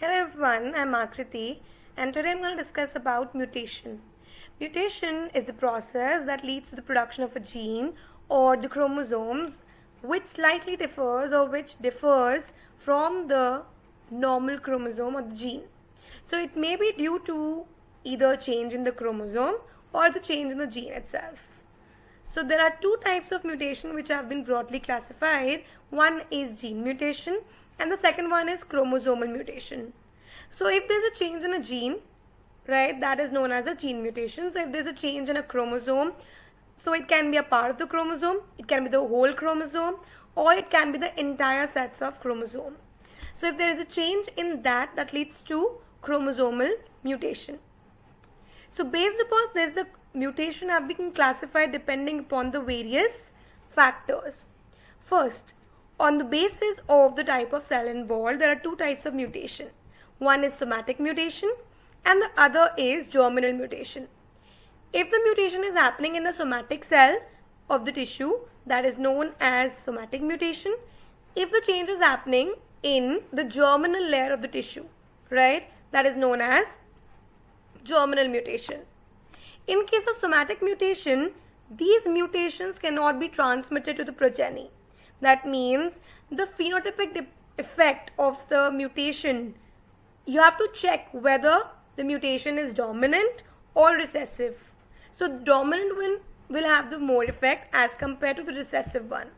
Hello everyone, I'm Akriti and today I'm going to discuss about mutation. Mutation is the process that leads to the production of a gene or the chromosomes which slightly differs or which differs from the normal chromosome or the gene. So it may be due to either change in the chromosome or the change in the gene itself. So there are two types of mutation which have been broadly classified. One is gene mutation and the second one is chromosomal mutation. So if there's a change in a gene, right, that is known as a gene mutation. So if there's a change in a chromosome, so it can be a part of the chromosome, it can be the whole chromosome, or it can be the entire sets of chromosome. So if there is a change in that leads to chromosomal mutation. So based upon this, the mutation have been classified depending upon the various factors. First, on the basis of the type of cell involved, there are two types of mutation. One is somatic mutation and the other is germinal mutation. If the mutation is happening in the somatic cell of the tissue, that is known as somatic mutation. If the change is happening in the germinal layer of the tissue, right, that is known as germinal mutation. In case of somatic mutation, these mutations cannot be transmitted to the progeny. That means the phenotypic effect of the mutation, you have to check whether the mutation is dominant or recessive. So dominant one will have the more effect as compared to the recessive one.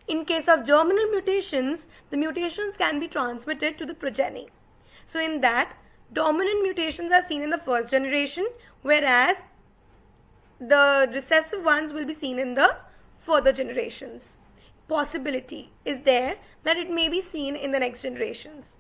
In case of germinal mutations, the mutations can be transmitted to the progeny. So in that, dominant mutations are seen in the first generation, whereas the recessive ones will be seen in the further generations. Possibility is there that it may be seen in the next generations.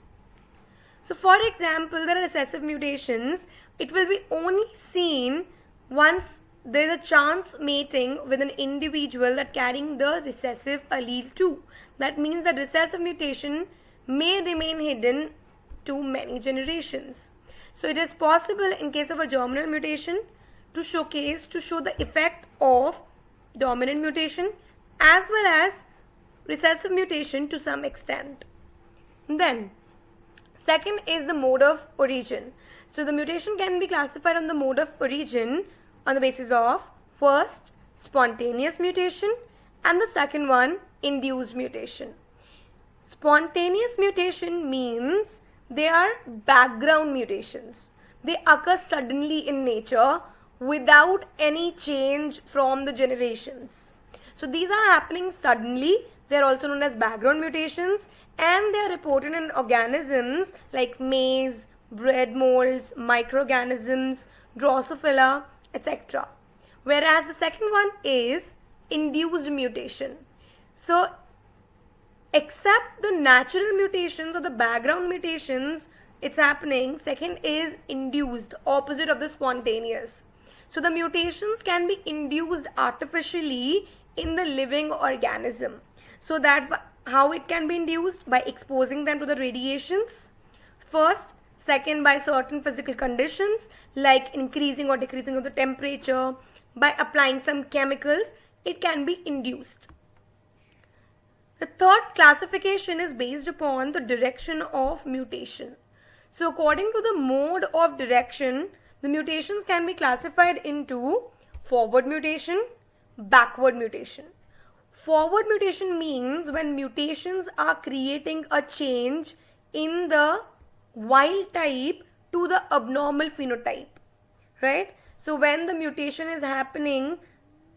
So for example, there are recessive mutations. It will be only seen once there is a chance mating with an individual that carrying the recessive allele too. That means that recessive mutation may remain hidden to many generations. So it is possible in case of a germinal mutation to show the effect of dominant mutation as well as recessive mutation to some extent. Then second is the mode of origin. So the mutation can be classified on the mode of origin on the basis of first spontaneous mutation and the second one induced mutation. Spontaneous mutation means they are background mutations. They occur suddenly in nature without any change from the generations. So these are happening suddenly. They are also known as background mutations and they are reported in organisms like maize, bread molds, microorganisms, Drosophila, etc. Whereas the second one is induced mutation. So except the natural mutations or the background mutations, it's happening. Second is induced, opposite of the spontaneous. So the mutations can be induced artificially in the living organism. So that how it can be induced? By exposing them to the radiations. First, second by certain physical conditions like increasing or decreasing of the temperature, by applying some chemicals, it can be induced. The third classification is based upon the direction of mutation. So according to the mode of direction, the mutations can be classified into forward mutation, backward mutation. Forward mutation means when mutations are creating a change in the wild type to the abnormal phenotype, right? So when the mutation is happening,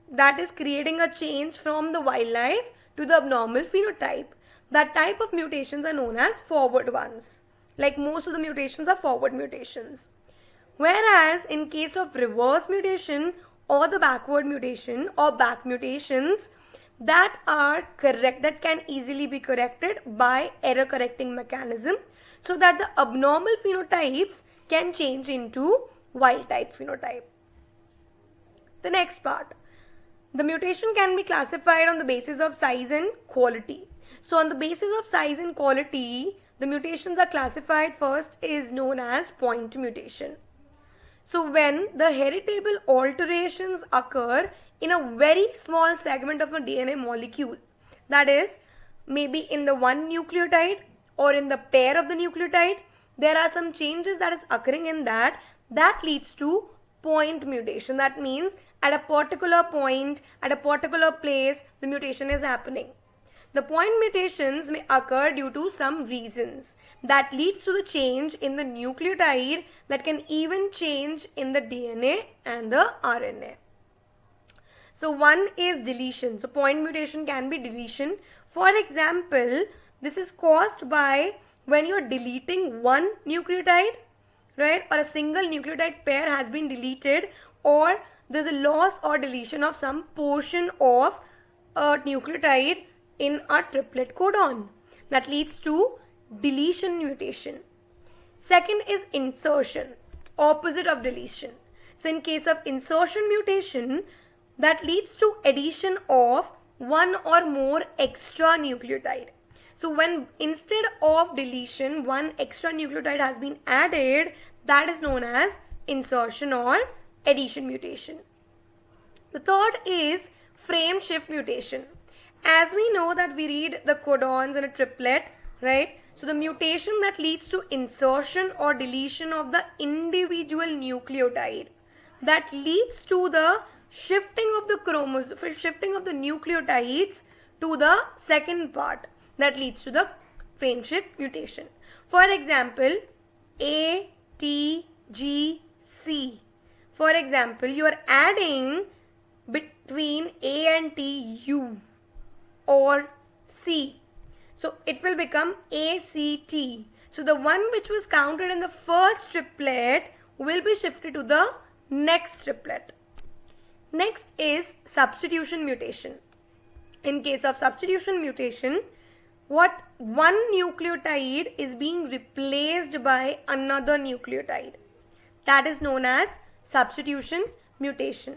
that is creating a change from the wildlife to the abnormal phenotype. That type of mutations are known as forward ones. Like most of the mutations are forward mutations. Whereas in case of reverse mutation or the backward mutation or back mutations, that are correct, that can easily be corrected by error correcting mechanism so that the abnormal phenotypes can change into wild type phenotype. The next part, the mutation can be classified on the basis of size and quality. So on the basis of size and quality, the mutations are classified. First is known as point mutation. So when the heritable alterations occur in a very small segment of a DNA molecule, that is maybe in the one nucleotide or in the pair of the nucleotide, there are some changes that is occurring in that leads to point mutation. That means at a particular point, at a particular place, the mutation is happening. The point mutations may occur due to some reasons that leads to the change in the nucleotide that can even change in the DNA and the RNA. So one is deletion. So point mutation can be deletion. For example, this is caused by when you're deleting one nucleotide, right, or a single nucleotide pair has been deleted, or there's a loss or deletion of some portion of a nucleotide in a triplet codon. That leads to deletion mutation. Second is insertion, opposite of deletion. So in case of insertion mutation, that leads to addition of one or more extra nucleotide. So when instead of deletion, one extra nucleotide has been added, that is known as insertion or addition mutation. The third is frame shift mutation. As we know that we read the codons in a triplet, right? So the mutation that leads to insertion or deletion of the individual nucleotide, that leads to the shifting of the chromosomes, shifting of the nucleotides to the second part, that leads to the frame shift mutation. For example, A, T, G, C. For example, you are adding between A and T, U or C. So it will become ACT. So the one which was counted in the first triplet will be shifted to the next triplet. Next is substitution mutation. In case of substitution mutation, what one nucleotide is being replaced by another nucleotide. That is known as substitution mutation.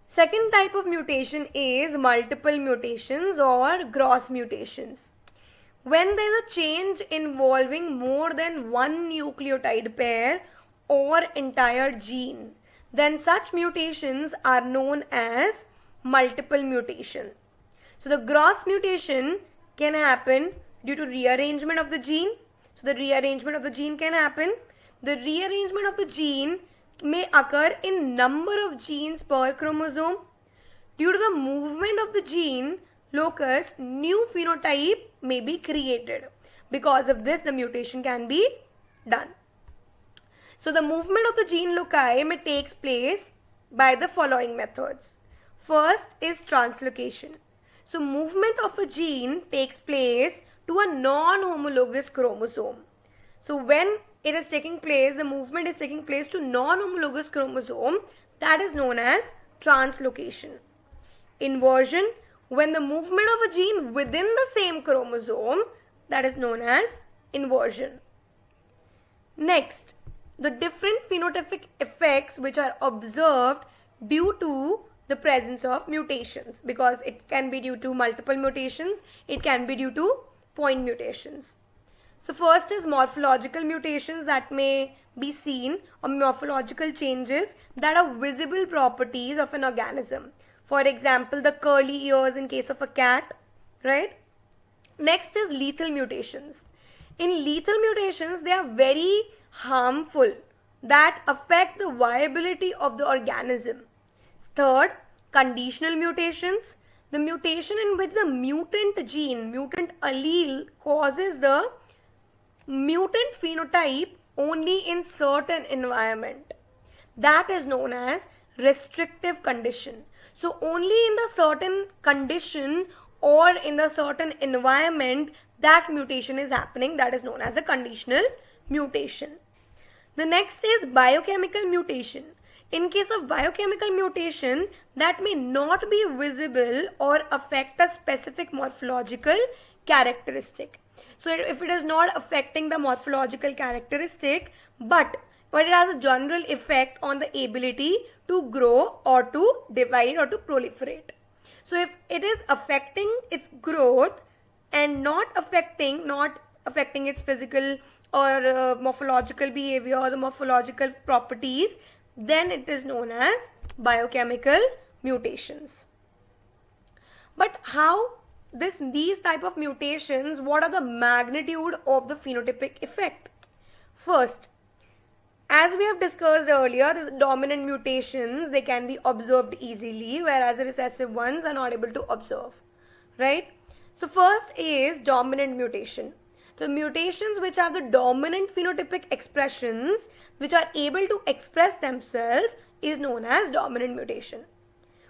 Second type of mutation is multiple mutations or gross mutations. When there is a change involving more than one nucleotide pair or entire gene, then such mutations are known as multiple mutation. So the gross mutation can happen due to rearrangement of the gene. So the rearrangement of the gene can happen. The rearrangement of the gene may occur in number of genes per chromosome. Due to the movement of the gene locus, new phenotype may be created. Because of this, the mutation can be done. So the movement of the gene loci may takes place by the following methods. First is translocation. So movement of a gene takes place to a non-homologous chromosome. So when it is taking place, the movement is taking place to non-homologous chromosome, that is known as translocation. Inversion, when the movement of a gene within the same chromosome, that is known as inversion. Next, the different phenotypic effects which are observed due to the presence of mutations, because it can be due to multiple mutations, it can be due to point mutations. So first is morphological mutations that may be seen, or morphological changes that are visible properties of an organism. For example, the curly ears in case of a cat, right? Next is lethal mutations. In lethal mutations, they are very harmful, that affect the viability of the organism. Third, conditional mutations. The mutation in which the mutant gene, mutant allele causes the mutant phenotype only in certain environment. That is known as restrictive condition. So only in the certain condition or in the certain environment that mutation is happening, that is known as a conditional mutation. The next is biochemical mutation. In case of biochemical mutation, that may not be visible or affect a specific morphological characteristic. So if it is not affecting the morphological characteristic, but it has a general effect on the ability to grow or to divide or to proliferate. So if it is affecting its growth and not affecting its physical or morphological behavior or the morphological properties, then it is known as biochemical mutations. But how these type of mutations, what are the magnitude of the phenotypic effect? First, as we have discussed earlier, the dominant mutations, they can be observed easily, whereas the recessive ones are not able to observe, right? So first is dominant mutation. So mutations which have the dominant phenotypic expressions, which are able to express themselves, is known as dominant mutation.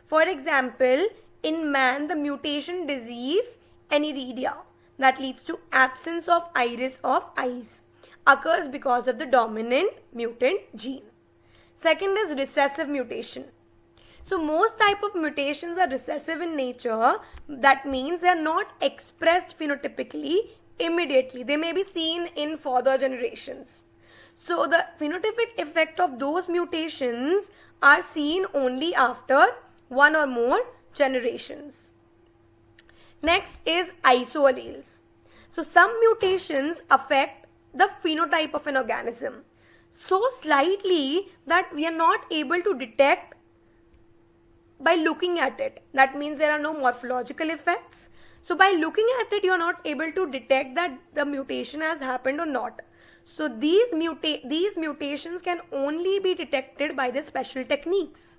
For example, in man, the mutation disease aniridia, that leads to absence of iris of eyes, occurs because of the dominant mutant gene. Second is recessive mutation. So most type of mutations are recessive in nature. That means they are not expressed phenotypically immediately. They may be seen in further generations. So the phenotypic effect of those mutations are seen only after one or more generations. Next is isoalleles. So some mutations affect the phenotype of an organism so slightly that we are not able to detect by looking at it. That means there are no morphological effects. So by looking at it, you are not able to detect that the mutation has happened or not. So these mutations can only be detected by the special techniques.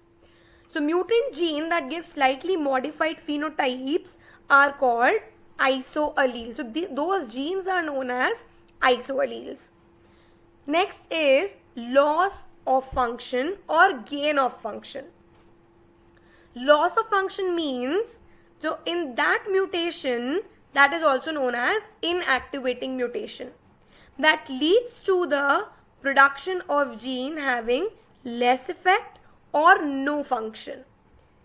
So mutant gene that give slightly modified phenotypes are called isoalleles. So those genes are known as isoalleles. Next is loss of function or gain of function. Loss of function means, so in that mutation, that is also known as inactivating mutation, that leads to the production of gene having less effect or no function.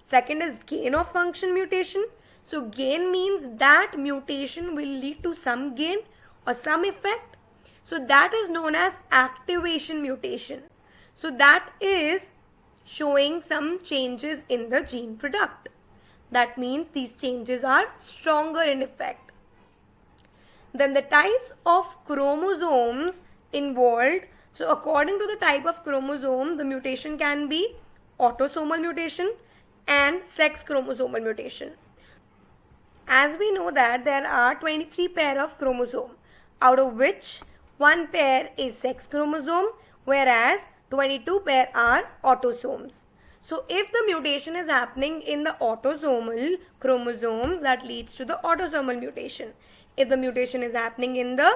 Second is gain of function mutation. So gain means that mutation will lead to some gain or some effect. So that is known as activation mutation. So that is showing some changes in the gene product. That means these changes are stronger in effect. Then the types of chromosomes involved. So according to the type of chromosome, the mutation can be autosomal mutation and sex chromosomal mutation. As we know that there are 23 pair of chromosome, out of which one pair is sex chromosome, whereas 22 pair are autosomes. So if the mutation is happening in the autosomal chromosomes, that leads to the autosomal mutation. If the mutation is happening in the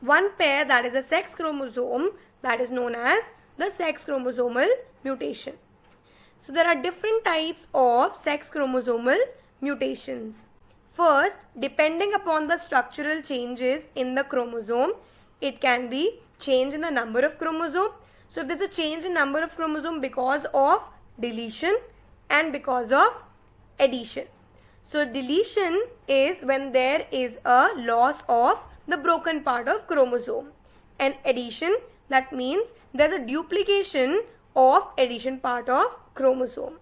one pair, that is a sex chromosome, that is known as the sex chromosomal mutation. So there are different types of sex chromosomal mutations. First, depending upon the structural changes in the chromosome, it can be change in the number of chromosome. So if there is a change in number of chromosome because of deletion and because of addition. So deletion is when there is a loss of the broken part of chromosome, and addition, that means there is a duplication of addition part of chromosome.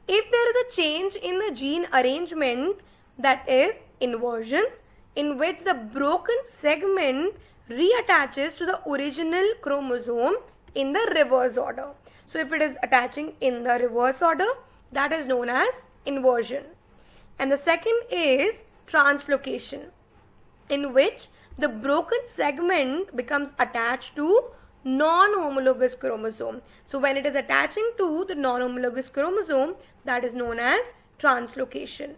If there is a change in the gene arrangement, that is inversion, in which the broken segment reattaches to the original chromosome in the reverse order. So if it is attaching in the reverse order, that is known as inversion. And the second is translocation, in which the broken segment becomes attached to non-homologous chromosome. So when it is attaching to the non-homologous chromosome, that is known as translocation.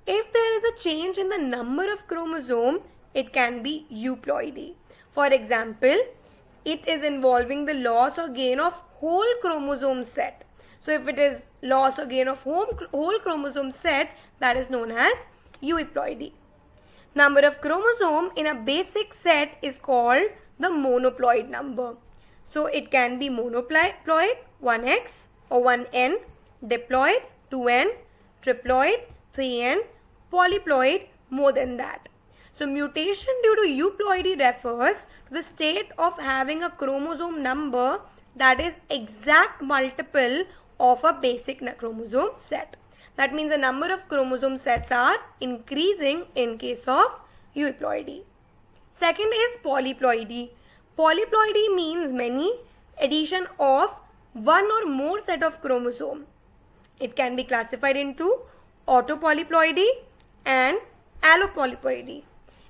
If there is a change in the number of chromosome, it can be euploidy. For example, it is involving the loss or gain of whole chromosome set. So if it is loss or gain of whole chromosome set, that is known as euploidy. Number of chromosome in a basic set is called the monoploid number. So it can be monoploid 1x or 1n, diploid 2n, triploid 3n, polyploid more than that. So mutation due to euploidy refers to the state of having a chromosome number that is exact multiple of a basic chromosome set. That means the number of chromosome sets are increasing in case of euploidy. Second is polyploidy. Polyploidy means many, addition of one or more set of chromosome. It can be classified into autopolyploidy, and allopolyploidy.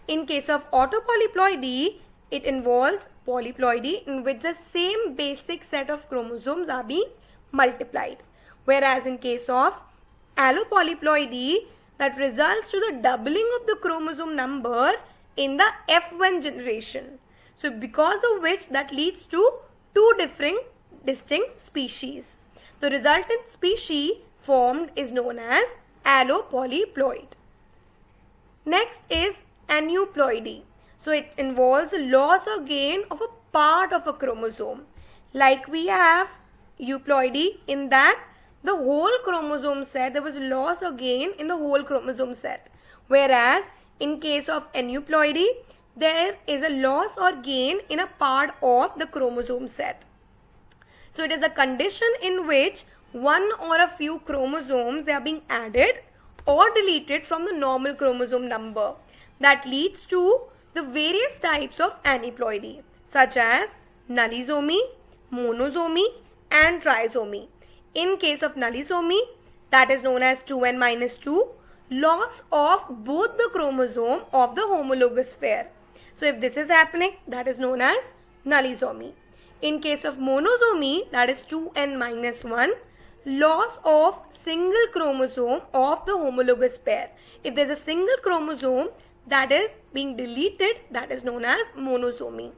In case of autopolyploidy, it involves polyploidy in which the same basic set of chromosomes are being multiplied. Whereas in case of allopolyploidy, that results to the doubling of the chromosome number in the F1 generation. So because of which that leads to two different distinct species. The resultant species formed is known as allopolyploid. Next is aneuploidy. So it involves the loss or gain of a part of a chromosome. Like we have euploidy, in that the whole chromosome set, there was loss or gain in the whole chromosome set. Whereas in case of aneuploidy, there is a loss or gain in a part of the chromosome set. So it is a condition in which one or a few chromosomes, they are being added or deleted from the normal chromosome number. That leads to the various types of aneuploidy, such as nullisomy, monosomy and trisomy. In case of nullisomy, that is known as 2n-2, loss of both the chromosome of the homologous pair. So if this is happening, that is known as nullisomy. In case of monosomy, that is 2n-1, loss of single chromosome of the homologous pair. If there is a single chromosome that is being deleted, that is known as monosomy.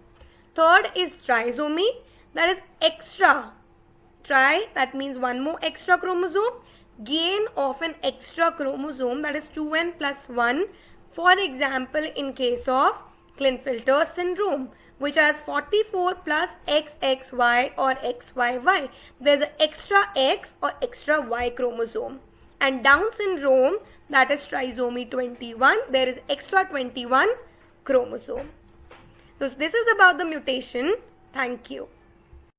Third is trisomy, that is extra. Tri, that means one more extra chromosome. Gain of an extra chromosome, that is 2n+1. For example, in case of Klinefelter syndrome, which has 44 plus XXY or XYY. There is an extra X or extra Y chromosome. And Down syndrome, that is trisomy 21, there is extra 21 chromosome. So this is about the mutation. Thank you.